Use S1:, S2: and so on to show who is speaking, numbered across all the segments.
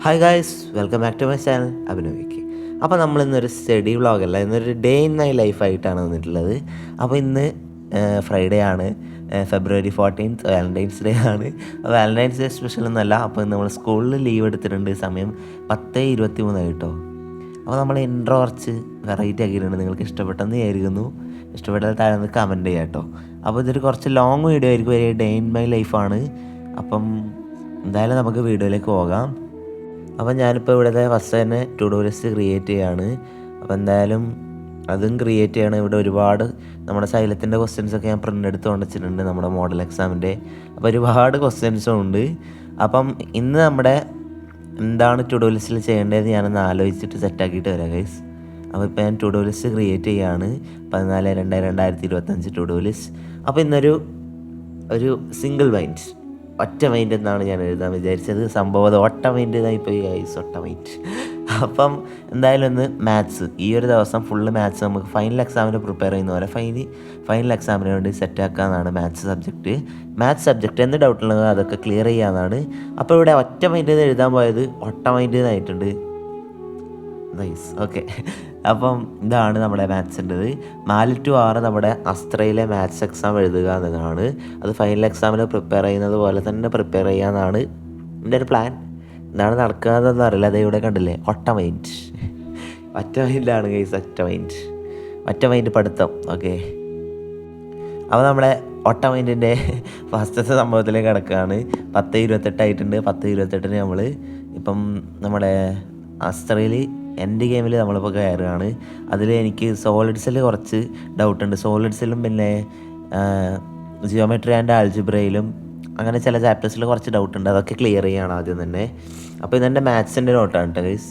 S1: Hi guys, welcome back to my channel അഭിനവിക്ക്. അപ്പോൾ നമ്മളിന്നൊരു സ്റ്റഡി വ്ളോഗല്ല, ഇന്നൊരു ഡേ ഇൻ മൈ ലൈഫായിട്ടാണ് വന്നിട്ടുള്ളത്. അപ്പോൾ ഇന്ന് ഫ്രൈഡേ ആണ്, ഫെബ്രുവരി 14 വാലൻറ്റൈൻസ് ഡേ ആണ്. വാലൻറ്റൈൻസ് ഡേ സ്പെഷ്യൽ ഒന്നുമല്ല. അപ്പോൾ നമ്മൾ സ്കൂളിൽ ലീവ് എടുത്തിട്ടുണ്ട്. സമയം 10:23 കേട്ടോ. അപ്പോൾ നമ്മൾ ഇൻട്രോ കുറച്ച് വെറൈറ്റി ആക്കിയിട്ടുണ്ട്. നിങ്ങൾക്ക് ഇഷ്ടപ്പെട്ടെന്ന് വിചാരിക്കുന്നു. ഇഷ്ടപ്പെട്ടാൽ താഴെ നിന്ന് കമൻറ്റ് ചെയ്യാം കേട്ടോ. അപ്പോൾ ഇതൊരു കുറച്ച് ലോങ് വീഡിയോ ആയിരിക്കും, ഒരു ഡേ ഇൻ മൈ ലൈഫാണ്. അപ്പം എന്തായാലും നമുക്ക് വീഡിയോയിലേക്ക് പോകാം. അപ്പം ഞാനിപ്പോൾ ഇവിടുത്തെ ഫസ്റ്റ് തന്നെ ടു ഡു ലിസ്റ്റ് ക്രിയേറ്റ് ചെയ്യുകയാണ്. അപ്പോൾ എന്തായാലും അതും ക്രിയേറ്റ് ചെയ്യണം. ഇവിടെ ഒരുപാട് നമ്മുടെ സൈലത്തിൻ്റെ ക്വസ്റ്റ്യൻസൊക്കെ ഞാൻ പ്രിൻ്റ് എടുത്ത് കൊണ്ടുവച്ചിട്ടുണ്ട് നമ്മുടെ മോഡൽ എക്സാമിൻ്റെ. അപ്പോൾ ഒരുപാട് ക്വസ്റ്റ്യൻസും ഉണ്ട്. അപ്പം ഇന്ന് നമ്മുടെ എന്താണ് ടു ഡു ലിസ്റ്റിൽ ചെയ്യേണ്ടതെന്ന് ഞാനൊന്ന് ആലോചിച്ചിട്ട് സെറ്റാക്കിയിട്ട് വരാം ഗൈസ്. അപ്പോൾ ഇപ്പോൾ ഞാൻ ടു ഡു ലിസ്റ്റ് ക്രിയേറ്റ് ചെയ്യുകയാണ്. 14/2/2025 ടു ഡു ലിസ്റ്റ്. അപ്പോൾ ഇന്നൊരു സിംഗിൾ മൈൻഡ്, ഒറ്റ മൈൻഡ് എന്നാണ് ഞാൻ എഴുതാൻ വിചാരിച്ചത്. സംഭവം അത് ഒറ്റ മൈൻഡ് ഇപ്പോൾ ഒറ്റ മൈൻഡ്. അപ്പം എന്തായാലും ഒന്ന് മാത്സ്, ഈ ഒരു ദിവസം ഫുള്ള് മാത്സ് നമുക്ക് ഫൈനൽ എക്സാമിന് പ്രിപ്പയർ ചെയ്യുന്ന പോലെ ഫൈനൽ എക്സാമിന് വേണ്ടി സെറ്റാക്കാമെന്നാണ് മാത്സ് സബ്ജക്റ്റ്. എന്ത് ഡൗട്ടുള്ളത് അതൊക്കെ ക്ലിയർ ചെയ്യാമെന്നാണ്. അപ്പോൾ ഇവിടെ ഒറ്റ മൈൻഡ് എഴുതാൻ പോയത് ഒറ്റ മൈൻഡ് എന്നായിട്ടുണ്ട്. Nice, okay. അപ്പം ഇതാണ് നമ്മുടെ മാത്സിൻ്റെത്. 4 to 6 നമ്മുടെ അസ്ത്രയിലെ മാത്സ് എക്സാം എഴുതുക എന്നതാണ്. അത് ഫൈനൽ എക്സാമിന് പ്രിപ്പയർ ചെയ്യുന്നത് പോലെ തന്നെ പ്രിപ്പയർ ചെയ്യാമെന്നാണ് എൻ്റെ ഒരു പ്ലാൻ. എന്താണ് നടക്കുന്നതെന്ന് അറിയില്ല. അതേ ഇവിടെ കണ്ടില്ലേ, ഒറ്റ മൈൻഡാണ് ഗൈസ്, ഒറ്റ മൈൻഡ് പഠിത്തം. ഓക്കെ, അപ്പോൾ നമ്മളെ ഒറ്റ മൈൻഡിൻ്റെ ഫസ്റ്റത്തെ സംഭവത്തിലേക്ക് കിടക്കുകയാണ്. 10:28 ആയിട്ടുണ്ട്. 10:28 നമ്മൾ ഇപ്പം നമ്മുടെ അസ്ത്രയിൽ എൻ്റെ ഗെയിമിൽ നമ്മളിപ്പോൾ കയറുകയാണ്. അതിൽ എനിക്ക് സോളിഡ്സിൽ കുറച്ച് ഡൗട്ടുണ്ട്. സോളിഡ്സിലും പിന്നെ ജിയോമെട്രി ആൻഡ് ആൽജിബ്രയിലും അങ്ങനെ ചില ചാപ്റ്റേഴ്സിൽ കുറച്ച് ഡൗട്ടുണ്ട്. അതൊക്കെ ക്ലിയർ ചെയ്യുകയാണ് ആദ്യം തന്നെ. അപ്പോൾ ഇതെൻ്റെ മാത്സിൻ്റെ നോട്ടാണ് കേട്ടോ ഗൈസ്.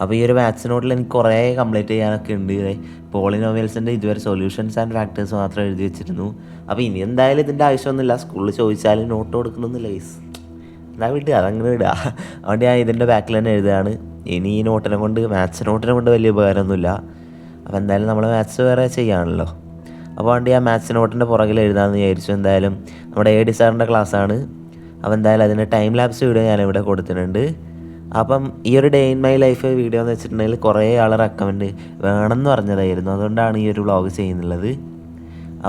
S1: അപ്പോൾ ഈ ഒരു മാത്സ് നോട്ടിൽ എനിക്ക് കുറേ കംപ്ലീറ്റ് ചെയ്യാനൊക്കെ ഉണ്ട്. പോളിനോമിയൽസിൻ്റെ ഇതുവരെ സൊല്യൂഷൻസ് ആൻഡ് ഫാക്ടേഴ്സ് മാത്രം എഴുതി വെച്ചിരുന്നു. അപ്പോൾ ഇനി എന്തായാലും ഇതിൻ്റെ ആവശ്യമൊന്നുമില്ല. സ്കൂളിൽ ചോദിച്ചാലും നോട്ട് കൊടുക്കണമെന്നില്ല ഗൈസ്. എന്താ വിടുക, അതങ്ങനെ വിടുക. അതുകൊണ്ട് ഞാൻ ഇതിൻ്റെ ബാക്കിൽ തന്നെ എഴുതുകയാണ്. ഇനി ഈ മാത്സ് നോട്ടിനെ കൊണ്ട് വലിയ ഉപകാരമൊന്നുമില്ല. അപ്പോൾ എന്തായാലും നമ്മൾ മാത്സ് വേറെ ചെയ്യാണല്ലോ. അപ്പോൾ അതുകൊണ്ട് ഞാൻ മാത്സ് നോട്ടിൻ്റെ പുറകിൽ എഴുതാമെന്ന് വിചാരിച്ചു. എന്തായാലും നമ്മുടെ AD സാറിൻ്റെ ക്ലാസ്സാണ്. അപ്പോൾ എന്തായാലും അതിൻ്റെ ടൈം ലാപ്സ് വീഡിയോ ഞാനിവിടെ കൊടുത്തിട്ടുണ്ട്. അപ്പം ഈ ഒരു day in my life video എന്ന് വെച്ചിട്ടുണ്ടെങ്കിൽ കുറേ ആൾ റെക്കമെൻഡ് വേണമെന്ന് പറഞ്ഞതായിരുന്നു. അതുകൊണ്ടാണ് ഈ ഒരു വ്ളോഗ് ചെയ്യുന്നുള്ളത്.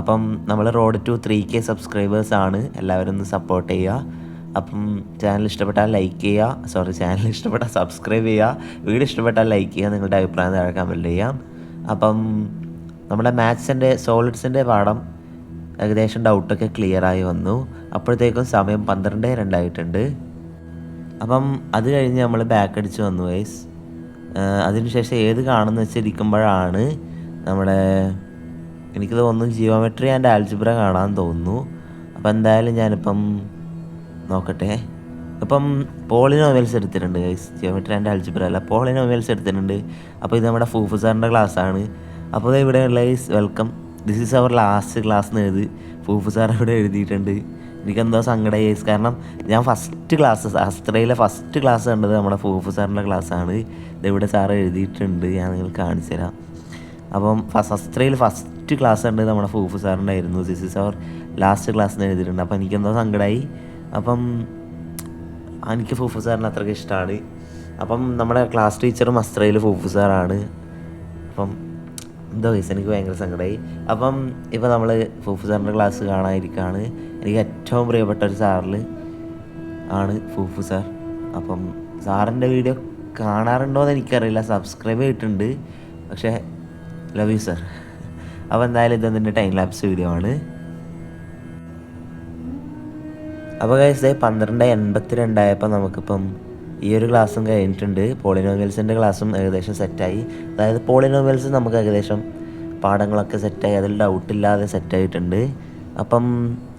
S1: അപ്പം നമ്മൾ റോഡ് ടു 3K സബ്സ്ക്രൈബേഴ്സാണ്. എല്ലാവരും ഒന്ന് സപ്പോർട്ട് ചെയ്യുക. അപ്പം ചാനൽ ഇഷ്ടപ്പെട്ടാൽ സബ്സ്ക്രൈബ് ചെയ്യുക. വീഡിയോ ഇഷ്ടപ്പെട്ടാൽ ലൈക്ക് ചെയ്യുക. നിങ്ങളുടെ അഭിപ്രായം താഴെ കമൻറ്റ് ചെയ്യാം. അപ്പം നമ്മുടെ മാത്സിൻ്റെ സോളിഡ്സിൻ്റെ പാഠം ഏകദേശം ഡൗട്ടൊക്കെ ക്ലിയറായി വന്നു. അപ്പോഴത്തേക്കും സമയം 12:02 ആയിട്ടുണ്ട്. അപ്പം അത് കഴിഞ്ഞ് നമ്മൾ ബാക്ക് അടിച്ച് വന്നു ഗൈസ്. അതിനുശേഷം ഏത് കാണുമെന്ന് വെച്ചിരിക്കുമ്പോഴാണ് എനിക്ക് തോന്നുന്നു ജിയോമെട്രി ആൻഡ് ആൽജിബ്ര കാണാൻ തോന്നുന്നു. അപ്പോൾ എന്തായാലും ഞാനിപ്പം നോക്കട്ടെ. ഇപ്പം പോളിനോമിയൽസ് എടുത്തിട്ടുണ്ട് ഗൈസ്. ജിയോമെട്രി ആൻഡ് ആൽജിബ്ര അല്ല, പോളിനോമിയൽസ് എടുത്തിട്ടുണ്ട്. അപ്പോൾ ഇത് നമ്മുടെ ഫൂഫ് സാറിൻ്റെ ക്ലാസ്സാണ്. അപ്പോൾ ഇവിടെയുള്ള guys, welcome, this is our last class എന്ന് എഴുതി ഫൂഫ് സാർ ഇവിടെ എഴുതിയിട്ടുണ്ട്. എനിക്കെന്തോ സങ്കടമായി ഗൈസ്. കാരണം ഞാൻ അസ്ത്രയിലെ ഫസ്റ്റ് ക്ലാസ് കണ്ടത് നമ്മുടെ ഫൂഫ് സാറിൻ്റെ ക്ലാസ്സാണ്. ഇതിവിടെ സാറ് എഴുതിയിട്ടുണ്ട്, ഞാൻ നിങ്ങൾക്ക് കാണിച്ചു തരാം. അപ്പം അസ്ത്രയിൽ ഫസ്റ്റ് ക്ലാസ് കണ്ടത് നമ്മുടെ ഫൂഫ് സാറിൻ്റെ ആയിരുന്നു. This is our last class എന്ന് എഴുതിയിട്ടുണ്ട്. അപ്പോൾ എനിക്കെന്തോ സങ്കടമായി. അപ്പം എനിക്ക് ഫൂഫ് സാറിന് അത്രയ്ക്ക് ഇഷ്ടമാണ്. അപ്പം നമ്മുടെ ക്ലാസ് ടീച്ചറും അസ്ത്രയിൽ ഫൂഫ് സാറാണ്. അപ്പം എന്തോ കേസ് എനിക്ക് ഭയങ്കര സങ്കടമായി. അപ്പം ഇപ്പോൾ നമ്മൾ ഫൂഫ് സാറിൻ്റെ ക്ലാസ് കാണാതിരിക്കുകയാണ്. എനിക്ക് ഏറ്റവും പ്രിയപ്പെട്ട ഒരു സാറിൽ ആണ് ഫൂഫ് സാർ. അപ്പം സാറിൻ്റെ വീഡിയോ കാണാറുണ്ടോയെന്ന് എനിക്കറിയില്ല. സബ്സ്ക്രൈബ് ചെയ്തിട്ടുണ്ട്, പക്ഷേ ലവ് യു സാർ. അപ്പോൾ എന്തായാലും ഇതെൻ്റെ ടൈം ലാപ്സ് വീഡിയോ ആണ്. അപ്പോൾ ഗൈസ് 12:82 ആയപ്പോൾ നമുക്കിപ്പം ഈ ഒരു ക്ലാസ്സും കഴിഞ്ഞിട്ടുണ്ട്. പോളിനോമിയൽസിൻ്റെ ക്ലാസ്സും ഏകദേശം സെറ്റായി. അതായത് പോളിനോമിയൽസ് നമുക്ക് ഏകദേശം പാഠങ്ങളൊക്കെ സെറ്റായി, അതിൽ ഡൗട്ടില്ലാതെ സെറ്റായിട്ടുണ്ട്. അപ്പം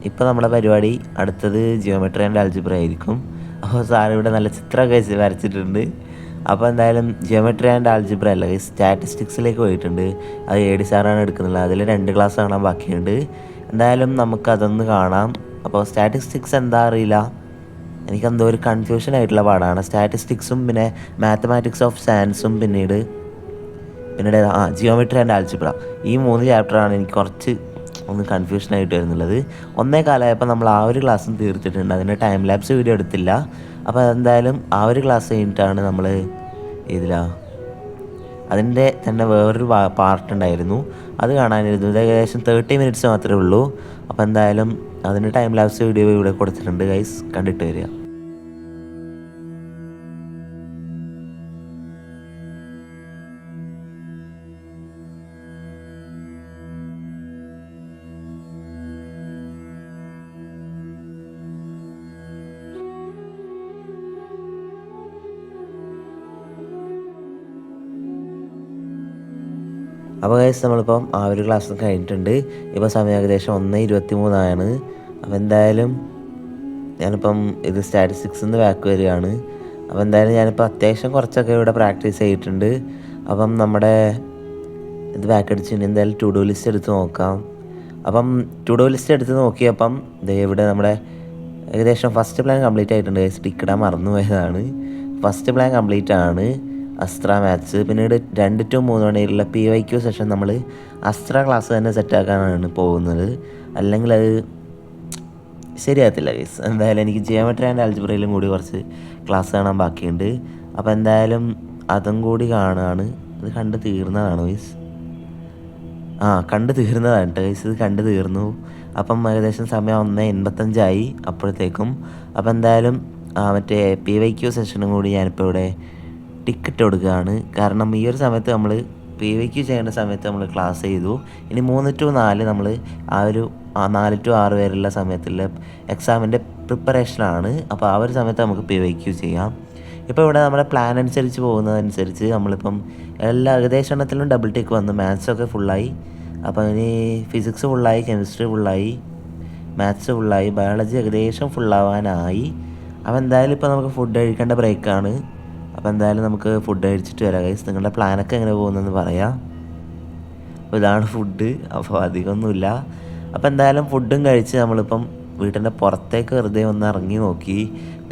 S1: ഇപ്പോൾ നമ്മുടെ പരിപാടി അടുത്തത് ജിയോമെട്രി ആൻഡ് ആൽജിബ്ര ആയിരിക്കും. അപ്പോൾ സാർ ഇവിടെ നല്ല ചിത്രമൊക്കെ വരച്ചിട്ടുണ്ട്. അപ്പോൾ എന്തായാലും ജിയോമെട്രി ആൻഡ് ആൽജിബ്ര അല്ല, സ്റ്റാറ്റിസ്റ്റിക്സിലേക്ക് പോയിട്ടുണ്ട്. അത് AD സാറാണ് എടുക്കുന്നുള്ളത്. അതിൽ 2 ക്ലാസ് കാണാൻ ബാക്കിയുണ്ട്. എന്തായാലും നമുക്കതൊന്ന് കാണാം. അപ്പോൾ സ്റ്റാറ്റിസ്റ്റിക്സ് എന്താ അറിയില്ല, എനിക്കെന്തോ ഒരു കൺഫ്യൂഷൻ ആയിട്ടുള്ള പാഠമാണ്. സ്റ്റാറ്റിസ്റ്റിക്സും പിന്നെ മാത്തമാറ്റിക്സ് ഓഫ് സയൻസും പിന്നീട് ജിയോമെട്രി ആൻഡ് ആൽജിബ്ര, ഈ 3 ചാപ്റ്ററാണ് എനിക്ക് കുറച്ച് ഒന്ന് കൺഫ്യൂഷനായിട്ട് വരുന്നുള്ളത്. 1:15 നമ്മൾ ആ ഒരു ക്ലാസ്സും തീർത്തിട്ടുണ്ട്. അതിൻ്റെ ടൈം ലാപ്സ് വീഡിയോ എടുത്തില്ല. അപ്പോൾ എന്തായാലും ആ ഒരു ക്ലാസ് കഴിഞ്ഞിട്ടാണ് നമ്മൾ അതിൻ്റെ തന്നെ വേറൊരു പാർട്ട് ഉണ്ടായിരുന്നു, അത് കാണാനിരുന്നു. ഇത് ഏകദേശം 30 മിനിറ്റ്സ് മാത്രമേ ഉള്ളൂ. അപ്പോൾ എന്തായാലും അതിൻ്റെ ടൈം ലാപ്സ് വീഡിയോ ഇവിടെ കൊടുത്തിട്ടുണ്ട് ഗൈസ്, കണ്ടിട്ട് വരിക. അപ്പോൾ ഗൈസ് നമ്മളിപ്പം ആ ഒരു ക്ലാസ് കഴിഞ്ഞിട്ടുണ്ട്. ഇപ്പോൾ സമയം ഏകദേശം 1:23 അപ്പോൾ എന്തായാലും ഞാനിപ്പം ഇത് സ്റ്റാറ്റിസ്റ്റിക്സിൽ നിന്ന് ബാക്ക് വരികയാണ്. അപ്പോൾ എന്തായാലും ഞാനിപ്പോൾ അത്യാവശ്യം കുറച്ചൊക്കെ ഇവിടെ പ്രാക്ടീസ് ചെയ്തിട്ടുണ്ട്. അപ്പം നമ്മുടെ ഇത് ബാക്ക് അടിച്ചിട്ട് എന്തായാലും ടു ഡു ലിസ്റ്റ് എടുത്ത് നോക്കാം. അപ്പം ടു ഡു ലിസ്റ്റ് എടുത്ത് നോക്കിയപ്പം ഇവിടെ നമ്മുടെ ഏകദേശം ഫസ്റ്റ് പ്ലാൻ കംപ്ലീറ്റ് ആയിട്ടുണ്ട്. ടിക്ക് ഇടാൻ മറന്നുപോയതാണ്. ഫസ്റ്റ് പ്ലാൻ കംപ്ലീറ്റ് ആണ്, അസ്ത്ര മാത്സ്. പിന്നീട് 2 to 3 മണിയുള്ള PYQ സെഷൻ നമ്മൾ അസ്ത്ര ക്ലാസ് തന്നെ സെറ്റാക്കാനാണ് പോകുന്നത്, അല്ലെങ്കിൽ അത് ശരിയാകത്തില്ല ഗൈസ്. എന്തായാലും എനിക്ക് ജിയോമെട്രി ആൻഡ് ആൽജിബ്രയിലും കൂടി കുറച്ച് ക്ലാസ് കാണാൻ ബാക്കിയുണ്ട്. അപ്പോൾ എന്തായാലും അതും കൂടി കാണുകയാണ്. ഇത് കണ്ട് തീർന്നതാണ് ഗൈസ്, കണ്ട് തീർന്നതാണ് കേട്ടോ ഗൈസ്, ഇത് കണ്ട് തീർന്നു. അപ്പം ഏകദേശം സമയം 1:85 അപ്പോഴത്തേക്കും. അപ്പോൾ എന്തായാലും മറ്റേ PYQ സെഷനും കൂടി ഞാനിപ്പോൾ ഇവിടെ ടിക്കറ്റ് കൊടുക്കുകയാണ്. കാരണം ഈ ഒരു സമയത്ത് നമ്മൾ PYQ ചെയ്യേണ്ട സമയത്ത് നമ്മൾ ക്ലാസ് ചെയ്തു. ഇനി 3 to 4 നമ്മൾ ആ ഒരു 4 to 6 വരെയുള്ള സമയത്തുള്ള എക്സാമിൻ്റെ പ്രിപ്പറേഷനാണ്. അപ്പോൾ ആ ഒരു സമയത്ത് നമുക്ക് PYQ ചെയ്യാം. ഇപ്പോൾ ഇവിടെ നമ്മുടെ പ്ലാൻ അനുസരിച്ച് പോകുന്നതനുസരിച്ച് നമ്മളിപ്പം എല്ലാ ഏകദേശം എണ്ണത്തിലും ഡബിൾ ടിക്ക് വന്നു. മാത്സൊക്കെ ഫുള്ളായി. അപ്പോൾ ഇനി ഫിസിക്സ് ഫുള്ളായി, കെമിസ്ട്രി ഫുള്ളായി, മാത്സ് ഫുള്ളായി, ബയോളജി ഏകദേശം ഫുള്ളാവാനായി. അപ്പോൾ എന്തായാലും ഇപ്പോൾ നമുക്ക് ഫുഡ് കഴിക്കേണ്ട ബ്രേക്കാണ്. അപ്പോൾ എന്തായാലും നമുക്ക് ഫുഡ് കഴിച്ചിട്ട് വരാം ഗൈസ്. നിങ്ങളുടെ പ്ലാനൊക്കെ എങ്ങനെ പോകുന്നതെന്ന് പറയാം. അപ്പോൾ ഇതാണ് ഫുഡ്, അപ്പോൾ അധികമൊന്നുമില്ല. അപ്പോൾ എന്തായാലും ഫുഡും കഴിച്ച് നമ്മളിപ്പം വീട്ടിൻ്റെ പുറത്തേക്ക് വെറുതെ ഒന്ന് ഇറങ്ങി നോക്കി.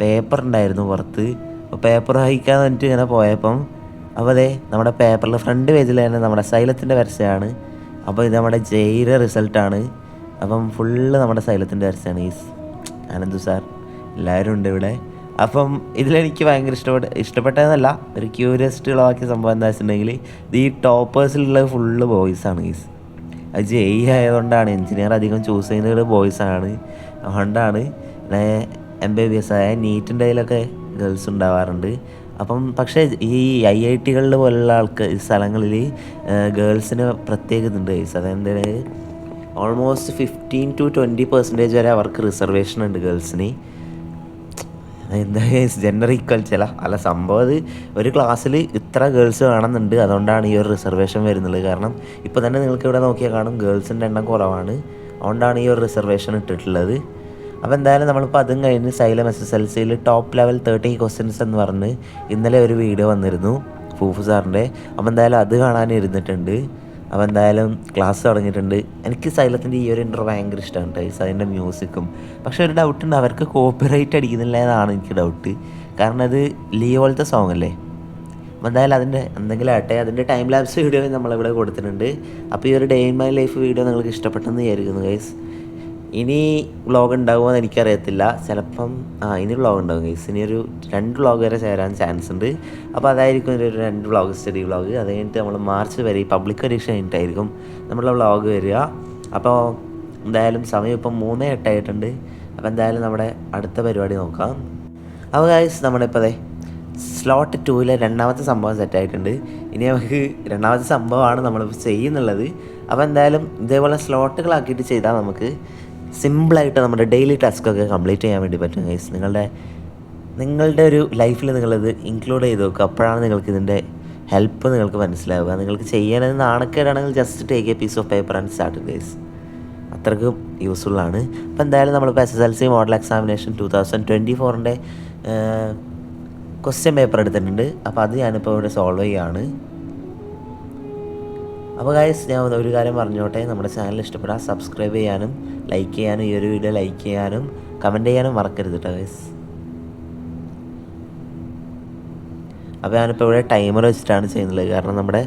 S1: പേപ്പർ ഉണ്ടായിരുന്നു പുറത്ത്. അപ്പോൾ പേപ്പർ വായിക്കാൻ വേണ്ടിയിട്ട് ഇങ്ങനെ പോയപ്പം അപ്പോൾ അതെ നമ്മുടെ പേപ്പറിൽ ഫ്രണ്ട് പേജിൽ തന്നെ നമ്മുടെ സൈലത്തിൻ്റെ പരസ്യമാണ്. അപ്പോൾ ഇത് നമ്മുടെ ജെയിലെ റിസൾട്ടാണ്. അപ്പം ഫുള്ള് നമ്മുടെ സൈലത്തിൻ്റെ പരസ്യമാണ് ഈ ആനന്ദു സാർ, എല്ലാവരും ഉണ്ട് ഇവിടെ. അപ്പം ഇതിലെനിക്ക് ഭയങ്കര ഇഷ്ടപ്പെട്ടതെന്നല്ല, ഒരു ക്യൂരിയോസിറ്റി ഉളവാക്കിയ സംഭവം എന്താ വെച്ചിട്ടുണ്ടെങ്കിൽ ഈ ടോപ്പേഴ്സിലുള്ള ഫുള്ള് ബോയ്സാണ് ഗീസ്. അത് ജെയ് ആയതുകൊണ്ടാണ്, എഞ്ചിനീയർ അധികം ചൂസ് ചെയ്യുന്നത് ബോയ്സാണ്. അതുകൊണ്ടാണ് MBBS ആയ നീറ്റിൻ്റെ കയ്യിലൊക്കെ ഗേൾസ് ഉണ്ടാവാറുണ്ട്. അപ്പം പക്ഷേ ഈ IIT-കളിൽ പോലുള്ള സ്ഥലങ്ങളിൽ ഗേൾസിന് പ്രത്യേക ഇതുണ്ട് ഗൈസ്. അതെന്ത് ഓൾമോസ്റ്റ് 15 to 20% വരെ അവർക്ക് റിസർവേഷൻ ഉണ്ട് ഗേൾസിന്. എന്താ ജെൻഡർ ഈക്വൽറ്റി അല്ല സംഭവം. അത് ഒരു ക്ലാസ്സിൽ ഇത്ര ഗേൾസ് വേണമെന്നുണ്ട്, അതുകൊണ്ടാണ് ഈ ഒരു റിസർവേഷൻ വരുന്നത്. കാരണം ഇപ്പോൾ തന്നെ നിങ്ങൾക്ക് ഇവിടെ നോക്കിയാൽ കാണും ഗേൾസിൻ്റെ എണ്ണം കുറവാണ്, അതുകൊണ്ടാണ് ഈ ഒരു റിസർവേഷൻ ഇട്ടിട്ടുള്ളത്. അപ്പോൾ എന്തായാലും നമ്മളിപ്പോൾ അതും കഴിഞ്ഞ് സൈലം SSLCയിൽ ടോപ്പ് ലെവൽ 30 ക്വസ്റ്റ്യൻസ് എന്ന് പറഞ്ഞ് ഇന്നലെ ഒരു വീഡിയോ വന്നിരുന്നു ഫൂഫു സാറിൻ്റെ. അപ്പോൾ എന്തായാലും അത് കാണാനിരുന്നിട്ടുണ്ട്. അപ്പോൾ എന്തായാലും ക്ലാസ് തുടങ്ങിയിട്ടുണ്ട്. എനിക്ക് സൈലത്തിൻ്റെ ഈ ഒരു ഇൻട്രോ ഭയങ്കര ഇഷ്ടമാണ് ഗൈസ്, അതിൻ്റെ മ്യൂസിക്കും. പക്ഷേ ഒരു ഡൗട്ടുണ്ട്, അവർക്ക് കോപ്പിറൈറ്റ് അടിക്കുന്നില്ല എന്നാണ് എനിക്ക് ഡൗട്ട്. കാരണം അത് ലിയോളത്തെ സോങ് അല്ലേ. അപ്പോൾ എന്തായാലും അതിൻ്റെ എന്തെങ്കിലും ആട്ടെ, അതിൻ്റെ ടൈം ലാപ്സ് വീഡിയോ നമ്മളിവിടെ കൊടുത്തിട്ടുണ്ട്. അപ്പോൾ ഈ ഒരു day in my life video നിങ്ങൾക്ക് ഇഷ്ടപ്പെട്ടെന്ന് വിചാരിക്കുന്നു ഗൈസ്. ഇനി വ്ളോഗ് ഉണ്ടാകുമോ എന്ന് എനിക്കറിയത്തില്ല, ചിലപ്പം ഇനി വ്ളോഗ് ഉണ്ടാകും ഗൈസ്. ഇനി ഒരു 2 വ്ളോഗ് വരെ ചേരാൻ ചാൻസ് ഉണ്ട്. അപ്പോൾ അതായിരിക്കും ഒരു 2 വ്ളോഗ്, സ്റ്റഡി വ്ളോഗ്. അത് കഴിഞ്ഞിട്ട് നമ്മൾ മാർച്ച് വരെ ഈ പബ്ലിക് പരീക്ഷ കഴിഞ്ഞിട്ടായിരിക്കും നമ്മുടെ വ്ളോഗ് വരിക. അപ്പോൾ എന്തായാലും സമയം ഇപ്പം 3:08 ആയിട്ടുണ്ട്. അപ്പോൾ എന്തായാലും നമ്മുടെ അടുത്ത പരിപാടി നോക്കാം. അപ്പോൾ ഗൈസ് നമ്മളിപ്പോൾ സ്ലോട്ട് 2-ലെ 2ാമത്തെ സംഭവം സെറ്റായിട്ടുണ്ട്. ഇനി നമുക്ക് 2ാമത്തെ സംഭവമാണ് നമ്മളിപ്പോൾ ചെയ്യുന്നുള്ളത്. അപ്പോൾ എന്തായാലും ഇതേപോലെ സ്ലോട്ടുകളാക്കിയിട്ട് ചെയ്താൽ നമുക്ക് സിമ്പിളായിട്ട് നമ്മുടെ ഡെയിലി ടാസ്ക്കൊക്കെ കംപ്ലീറ്റ് ചെയ്യാൻ വേണ്ടി പറ്റും ഗൈസ്. നിങ്ങളുടെ ഒരു ലൈഫിൽ നിങ്ങളിത് ഇൻക്ലൂഡ് ചെയ്ത് നോക്കുക. അപ്പോഴാണ് നിങ്ങൾക്ക് ഇതിൻ്റെ ഹെൽപ്പ് നിങ്ങൾക്ക് മനസ്സിലാവുക. നിങ്ങൾക്ക് ചെയ്യാനത് നാണക്കേടാണെങ്കിൽ just take a piece of paper and start guys. അത്രയ്ക്കും യൂസ്ഫുള്ളാണ്. അപ്പോൾ എന്തായാലും നമ്മളിപ്പോൾ SSLC മോഡൽ എക്സാമിനേഷൻ 2024-ൻ്റെ ക്വസ്റ്റ്യൻ പേപ്പർ എടുത്തിട്ടുണ്ട്. അപ്പോൾ അത് ഞാനിപ്പോൾ ഇവിടെ സോൾവ് ചെയ്യുകയാണ്. അപ്പോൾ ഗൈസ് ഞാൻ ഒരു കാര്യം പറഞ്ഞോട്ടെ, നമ്മുടെ ചാനൽ ഇഷ്ടപ്പെടാൻ സബ്സ്ക്രൈബ് ചെയ്യാനും ലൈക്ക് ചെയ്യാനും ഈ ഒരു വീഡിയോ ലൈക്ക് ചെയ്യാനും കമൻറ്റ് ചെയ്യാനും മറക്കരുത് കേട്ടോ ഗൈസ്. അപ്പോൾ ഞാനിപ്പോൾ ഇവിടെ ടൈമർ വെച്ചിട്ടാണ് ചെയ്യുന്നത്. കാരണം നമ്മുടെ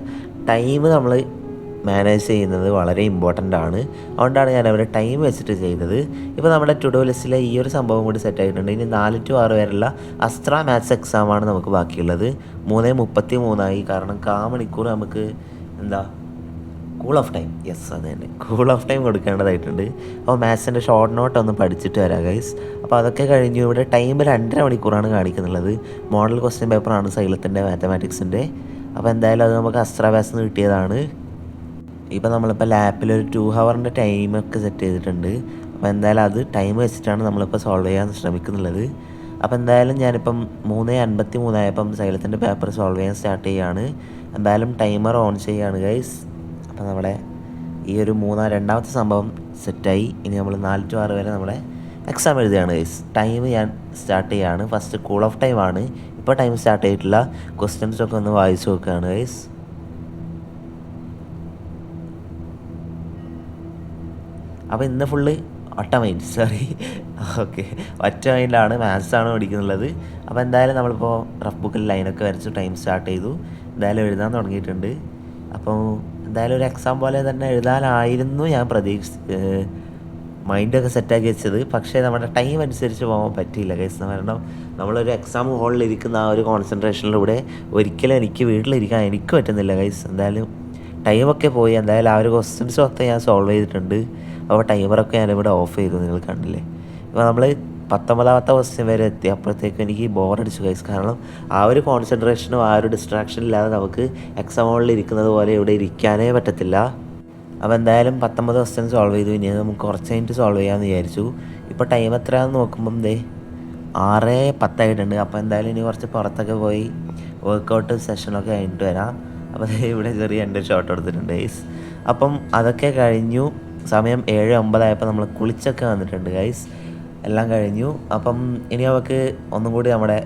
S1: ടൈം നമ്മൾ മാനേജ് ചെയ്യുന്നത് വളരെ ഇമ്പോർട്ടൻ്റ് ആണ്. അതുകൊണ്ടാണ് ഞാൻ അവിടെ ടൈം വെച്ചിട്ട് ചെയ്തത്. ഇപ്പോൾ നമ്മുടെ ടു ഡു ലിസ്റ്റിലെ ഈ ഒരു സംഭവം കൂടി സെറ്റ് ആയിട്ടുണ്ട്. ഇനി 4 to 6 വരെയുള്ള അസ്ത്ര മാത്സ് എക്സാമാണ് നമുക്ക് ബാക്കിയുള്ളത്. 3:33 കാരണം 1/4 മണിക്കൂർ നമുക്ക് എന്താ കൂൾ ഓഫ് ടൈം, യെസ് അത് തന്നെ, കൂൾ ഓഫ് ടൈം കൊടുക്കേണ്ടതായിട്ടുണ്ട്. അപ്പോൾ മാത്സിൻ്റെ ഷോർട്ട് നോട്ട് ഒന്ന് പഠിച്ചിട്ട് വരാം ഗൈസ്. അപ്പോൾ അതൊക്കെ കഴിഞ്ഞു. ഇവിടെ ടൈം 2.5 മണിക്കൂറാണ് കാണിക്കുന്നുള്ളത്. മോഡൽ ക്വസ്റ്റ്യൻ പേപ്പറാണ് സൈലത്തിൻ്റെ മാത്തമാറ്റിക്സിൻ്റെ. അപ്പോൾ എന്തായാലും അത് നമുക്ക് അസ്ത്ര മാത്സിൽ നിന്ന് കിട്ടിയതാണ്. ഇപ്പോൾ നമ്മളിപ്പോൾ ലാപ്പിലൊരു 2 ഹവറിൻ്റെ ടൈമൊക്കെ സെറ്റ് ചെയ്തിട്ടുണ്ട്. അപ്പോൾ എന്തായാലും അത് ടൈം വെച്ചിട്ടാണ് നമ്മളിപ്പോൾ സോൾവ് ചെയ്യാൻ ശ്രമിക്കുന്നുള്ളത്. അപ്പോൾ എന്തായാലും ഞാനിപ്പം 3:53 ആയപ്പം സൈലത്തിൻ്റെ പേപ്പർ സോൾവ് ചെയ്യാൻ സ്റ്റാർട്ട് ചെയ്യുകയാണ്. എന്തായാലും ടൈമർ ഓൺ ചെയ്യുകയാണ് ഗൈസ്. അപ്പോൾ നമ്മുടെ ഈ ഒരു രണ്ടാമത്തെ സംഭവം സെറ്റായി. ഇനി നമ്മൾ 4 to 6 വരെ നമ്മുടെ എക്സാം എഴുതുകയാണ് ഗൈസ്. ടൈം ഞാൻ സ്റ്റാർട്ട് ചെയ്യുകയാണ്. ഫസ്റ്റ് കൂൾ ഓഫ് ടൈമാണ്. ഇപ്പോൾ ടൈം സ്റ്റാർട്ട് ചെയ്തിട്ടില്ല. ക്വസ്റ്റ്യൻസൊക്കെ ഒന്ന് വായിച്ച് നോക്കുകയാണ് ഗൈസ്. അപ്പോൾ ഇന്ന് ഫുള്ള് ഒറ്റ മൈൻഡ്, ഓക്കെ, ഒറ്റ മൈൻഡിലാണ് മാത്സാണ് പഠിക്കുന്നുള്ളത്. അപ്പോൾ എന്തായാലും നമ്മളിപ്പോൾ റഫ് ബുക്കിൽ ലൈനൊക്കെ വരച്ച് ടൈം സ്റ്റാർട്ട് ചെയ്തു. എന്തായാലും എഴുതാൻ തുടങ്ങിയിട്ടുണ്ട്. അപ്പോൾ എന്തായാലും ഒരു എക്സാം പോലെ തന്നെ എഴുതാനായിരുന്നു ഞാൻ മൈൻഡൊക്കെ സെറ്റാക്കി വെച്ചത്. പക്ഷേ നമ്മുടെ ടൈം അനുസരിച്ച് പോകാൻ പറ്റിയില്ല ഗൈസ്. കാരണം നമ്മളൊരു എക്സാം ഹോളിൽ ഇരിക്കുന്ന ആ ഒരു കോൺസെൻട്രേഷനിലൂടെ ഒരിക്കലും എനിക്ക് വീട്ടിലിരിക്കാൻ എനിക്ക് പറ്റുന്നില്ല ഗൈസ്. എന്തായാലും ടൈമൊക്കെ പോയി. എന്തായാലും ആ ഒരു ക്വസ്റ്റ്യൻസ് മൊത്തം ഞാൻ സോൾവ് ചെയ്തിട്ടുണ്ട്. അപ്പോൾ ടൈമറൊക്കെ ഞാനിവിടെ ഓഫ് ചെയ്തു, നിങ്ങൾ കണ്ടില്ലേ. ഇപ്പോൾ നമ്മൾ 19ാമത്തെ ക്വസ്റ്റ്യൻ വരെ എത്തി. അപ്പോഴത്തേക്കും എനിക്ക് ബോറടിച്ചു ഗൈസ്. കാരണം ആ ഒരു കോൺസെൻട്രേഷനും ആ ഒരു ഡിസ്ട്രാക്ഷൻ ഇല്ലാതെ നമുക്ക് എക്സാം ഹോളിൽ ഇരിക്കുന്നത് പോലെ ഇവിടെ ഇരിക്കാനേ പറ്റത്തില്ല. അപ്പോൾ എന്തായാലും 19 ക്വസ്റ്റ്യൻ സോൾവ് ചെയ്തു. ഇനി നമുക്ക് കുറച്ച് കഴിഞ്ഞിട്ട് സോൾവ് ചെയ്യാമെന്ന് വിചാരിച്ചു. ഇപ്പോൾ ടൈം എത്രയാണെന്ന് നോക്കുമ്പം 6:10 ആയിട്ടുണ്ട്. അപ്പോൾ എന്തായാലും ഇനി കുറച്ച് പുറത്തൊക്കെ പോയി വർക്കൗട്ട് സെഷനൊക്കെ കഴിഞ്ഞിട്ട് വരാം. അപ്പോൾ ഇവിടെ ചെറിയ എൻ്റെ ഷോട്ട് എടുത്തിട്ടുണ്ട് ഗൈസ്. അപ്പം അതൊക്കെ കഴിഞ്ഞു. സമയം 7:09 ആയപ്പോൾ നമ്മൾ കുളിച്ചൊക്കെ വന്നിട്ടുണ്ട് ഗൈസ്. എല്ലാം കഴിഞ്ഞു. അപ്പം ഇനി നമുക്ക് ഒന്നും കൂടി നമ്മുടെ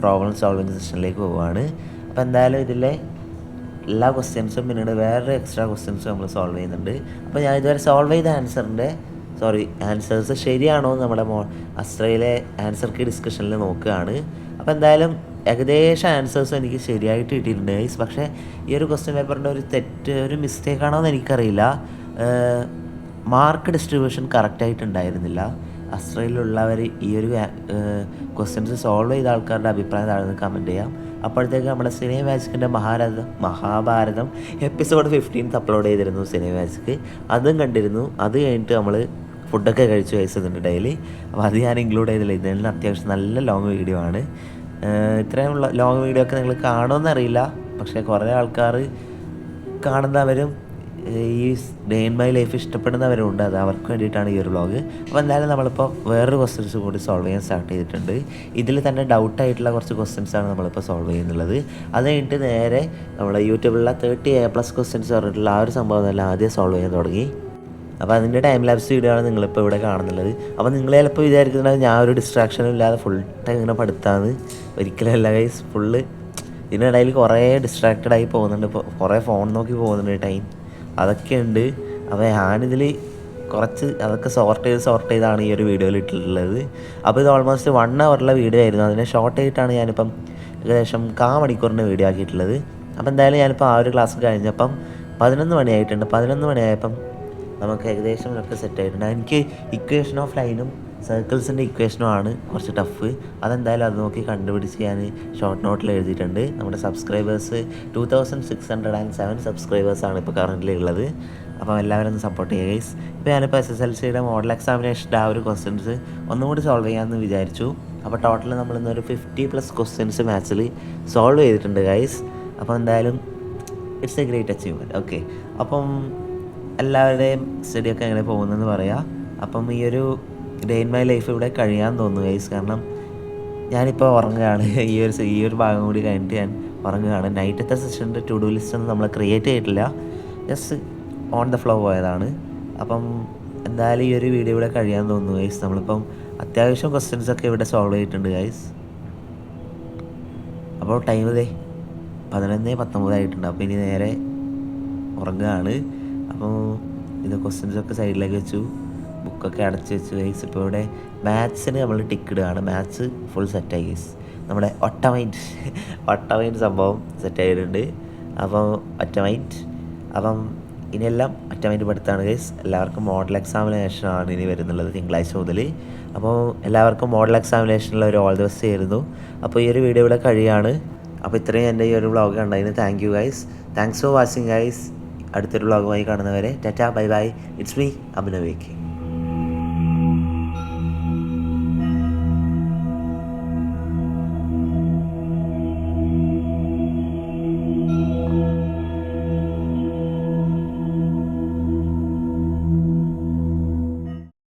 S1: പ്രോബ്ലം സോൾവിങ് സെഷനിലേക്ക് പോവുകയാണ്. അപ്പോൾ എന്തായാലും ഇതിലെ എല്ലാ ക്വസ്റ്റ്യൻസും പിന്നീട് വേറെ എക്സ്ട്രാ ക്വസ്റ്റ്യൻസും നമ്മൾ സോൾവ് ചെയ്യുന്നുണ്ട്. അപ്പോൾ ഞാൻ ഇതുവരെ സോൾവ് ചെയ്ത ആൻസേഴ്സ് ശരിയാണോ എന്ന് നമ്മുടെ അസ്ത്രയിലെ ആൻസർ കീ ഡിസ്കഷനിൽ നോക്കുകയാണ്. അപ്പോൾ എന്തായാലും ഏകദേശം ആൻസേഴ്സും എനിക്ക് ശരിയായിട്ട് കിട്ടിയിട്ടുണ്ട് ഗൈസ്. പക്ഷേ ഈ ഒരു ക്വസ്റ്റ്യൻ പേപ്പറിൻ്റെ ഒരു മിസ്റ്റേക്കാണോ എന്ന് എനിക്കറിയില്ല. Mark distribution കറക്റ്റായിട്ടുണ്ടായിരുന്നില്ല. അസ്ത്രയിലുള്ളവർ ഈ ഒരു ക്വസ്റ്റ്യൻസ് സോൾവ് ചെയ്ത ആൾക്കാരുടെ അഭിപ്രായം താഴെ കമൻറ്റ് ചെയ്യാം. അപ്പോഴത്തേക്ക് നമ്മുടെ സിനിമ മാജിക്കിൻ്റെ മഹാഭാരതം എപ്പിസോഡ് 15 അപ്ലോഡ് ചെയ്തിരുന്നു സിനിമ മാജിക്ക്. അതും കണ്ടിരുന്നു. അത് കഴിഞ്ഞിട്ട് നമ്മൾ ഫുഡൊക്കെ കഴിച്ചു കഴിച്ചതുണ്ട് ഡെയിലി. അപ്പോൾ അത് ഞാൻ ഇൻക്ലൂഡ് ചെയ്തില്ല. ഇതിനെല്ലാം അത്യാവശ്യം നല്ല ലോങ് വീഡിയോ ആണ്. ഇത്രയും ലോങ് വീഡിയോ ഒക്കെ നിങ്ങൾ കാണുമെന്നറിയില്ല. പക്ഷേ കുറേ ആൾക്കാർ കാണുന്നവരും ഈ ഡേ ഇൻ മൈ ലൈഫ് ഇഷ്ടപ്പെടുന്നവരുണ്ട്. അത് അവർക്ക് വേണ്ടിയിട്ടാണ് ഈ ഒരു വ്ളോഗ്. അപ്പോൾ എന്തായാലും നമ്മളിപ്പോൾ വേറൊരു ക്വസ്റ്റ്യൻസ് കൂടി സോൾവ് ചെയ്യാൻ സ്റ്റാർട്ട് ചെയ്തിട്ടുണ്ട്. ഇതിൽ തന്നെ ഡൗട്ടായിട്ടുള്ള കുറച്ച് ക്വസ്റ്റ്യൻസാണ് നമ്മളിപ്പോൾ സോൾവ് ചെയ്യുന്നുള്ളത്. അത് കഴിഞ്ഞിട്ട് നേരെ നമ്മുടെ യൂട്യൂബിലുള്ള 30A+ ക്വസ്റ്റ്യൻസ് പറഞ്ഞിട്ടുള്ള ആ ഒരു സംഭവം തന്നെ ആദ്യം സോൾവ് ചെയ്യാൻ തുടങ്ങി. അപ്പോൾ അതിൻ്റെ ടൈം ലാപ്സ് വീഡിയോ ആണ് നിങ്ങളിപ്പോൾ ഇവിടെ കാണുന്നുള്ളത്. അപ്പോൾ നിങ്ങൾ ചിലപ്പോൾ വിചാരിക്കുന്നത് ഞാൻ ഒരു ഡിസ്ട്രാക്ഷനും ഇല്ലാതെ ഫുൾ ടൈം ഇങ്ങനെ പഠിത്താന്ന്. ഒരിക്കലും അല്ല ഗൈസ്. ഫുള്ള് ഇതിനിടയിൽ കുറേ ഡിസ്ട്രാക്റ്റഡായി പോകുന്നുണ്ട്. ഇപ്പോൾ കുറേ ഫോൺ നോക്കി പോകുന്നുണ്ട് ടൈം, അതൊക്കെ ഉണ്ട്. അപ്പോൾ ഞാനിതിൽ കുറച്ച് അതൊക്കെ സോർട്ട് ചെയ്താണ് ഈ ഒരു വീഡിയോയിൽ ഇട്ടിട്ടുള്ളത്. അപ്പോൾ ഇത് ഓൾമോസ്റ്റ് 1 ഹവറുള്ള വീഡിയോ ആയിരുന്നു. അതിനെ ഷോർട്ട് ആയിട്ടാണ് ഞാനിപ്പം ഏകദേശം 1/4 മണിക്കൂറിൻ്റെ വീഡിയോ ആക്കിയിട്ടുള്ളത്. അപ്പോൾ എന്തായാലും ഞാനിപ്പോൾ ആ ഒരു ക്ലാസ് കഴിഞ്ഞപ്പം 11 മണിയായിട്ടുണ്ട്. 11 മണിയായപ്പം നമുക്ക് ഏകദേശം ഒക്കെ സെറ്റ് ആയിട്ടുണ്ട്. എനിക്ക് ഇക്വേഷൻ ഓഫ് ലൈനും സർക്കിൾസിൻ്റെ ഇക്വേഷനും ആണ് കുറച്ച് ടഫ്. അതെന്തായാലും അത് നോക്കി കണ്ടുപിടിച്ച് ഞാൻ ഷോർട്ട് നോട്ടിൽ എഴുതിയിട്ടുണ്ട്. നമ്മുടെ സബ്സ്ക്രൈബേഴ്സ് 2607 സബ്സ്ക്രൈബേഴ്സാണ് ഇപ്പോൾ കറൻ്റ് ഉള്ളത്. അപ്പോൾ എല്ലാവരും ഒന്ന് സപ്പോർട്ട് ചെയ്യുക ഗൈസ്. ഇപ്പോൾ ഞാനിപ്പോൾ SSLCയുടെ മോഡൽ എക്സാമിനേഷൻ്റെ ആ ഒരു ക്വസ്റ്റ്യൻസ് ഒന്നും കൂടി സോൾവ് ചെയ്യാമെന്ന് വിചാരിച്ചു. അപ്പോൾ ടോട്ടൽ നമ്മളിന്നൊരു 50+ ക്വസ്റ്റ്യൻസ് മാത്സിൽ സോൾവ് ചെയ്തിട്ടുണ്ട് ഗൈസ്. അപ്പോൾ എന്തായാലും it's A great achievement. Okay, അപ്പം എല്ലാവരുടെയും സ്റ്റഡിയൊക്കെ എങ്ങനെ പോകുന്നതെന്ന് പറയാം. അപ്പം ഈ ഒരു ഡേ ഇൻ മൈ ലൈഫ് ഇവിടെ കഴിയാൻ തോന്നുന്നു ഗൈസ്. കാരണം ഞാനിപ്പോൾ ഉറങ്ങുകയാണ്. ഈ ഒരു ഭാഗം കൂടി കഴിഞ്ഞിട്ട് ഞാൻ ഉറങ്ങുകയാണ്. നൈറ്റത്തെ സെഷൻ്റെ ടു ഡു ലിസ്റ്റ് ഒന്നും നമ്മൾ ക്രിയേറ്റ് ചെയ്തിട്ടില്ല, ജസ്റ്റ് ഓൺ ദ ഫ്ലോ പോയതാണ്. അപ്പം എന്തായാലും ഈ ഒരു വീഡിയോ ഇവിടെ കഴിയാൻ തോന്നുന്നു ഗൈസ്. നമ്മളിപ്പം അത്യാവശ്യം ക്വസ്റ്റ്യൻസൊക്കെ ഇവിടെ സോൾവ് ചെയ്തിട്ടുണ്ട് ഗൈസ്. അപ്പോൾ ടൈം 11:19 ആയിട്ടുണ്ട്. അപ്പോൾ ഇനി നേരെ ഉറങ്ങുകയാണ്. അപ്പോൾ ഇത് ക്വസ്റ്റ്യൻസൊക്കെ സൈഡിലേക്ക് വെച്ചു, ബുക്കൊക്കെ അടച്ച് വെച്ചു ഗൈസ്. ഇപ്പോൾ ഇവിടെ മാത്സിന് നമ്മൾ ടിക്ക് ഇടുകയാണ്. മാത്സ് ഫുൾ സെറ്റായി ഗൈസ്. നമ്മുടെ ഒറ്റ മൈൻഡ് സംഭവം സെറ്റായിട്ടുണ്ട്. അപ്പോൾ ഒറ്റ മൈൻഡ്. അപ്പം ഇനിയെല്ലാം അറ്റംപ്റ്റ് പഠിത്തമാണ് ഗൈസ്. എല്ലാവർക്കും മോഡൽ എക്സാമിനേഷനാണ് ഇനി വരുന്നുള്ളത് തിങ്കളാഴ്ച മുതൽ. അപ്പോൾ എല്ലാവർക്കും മോഡൽ എക്സാമിനേഷനിൽ ഒരു ഓൾ ദി ബെസ്റ്റ് ആയിരുന്നു. അപ്പോൾ ഈ ഒരു വീഡിയോ ഇവിടെ കഴിയാണ്. അപ്പോൾ ഇത്രയും എൻ്റെ ഈ ഒരു വ്ളോഗ് കണ്ടതിന് thank you guys. Thanks for watching guys. അടുത്തൊരു വ്ളോഗുമായി കാണുന്നവരെ tata bye bye. It's me Abhinav.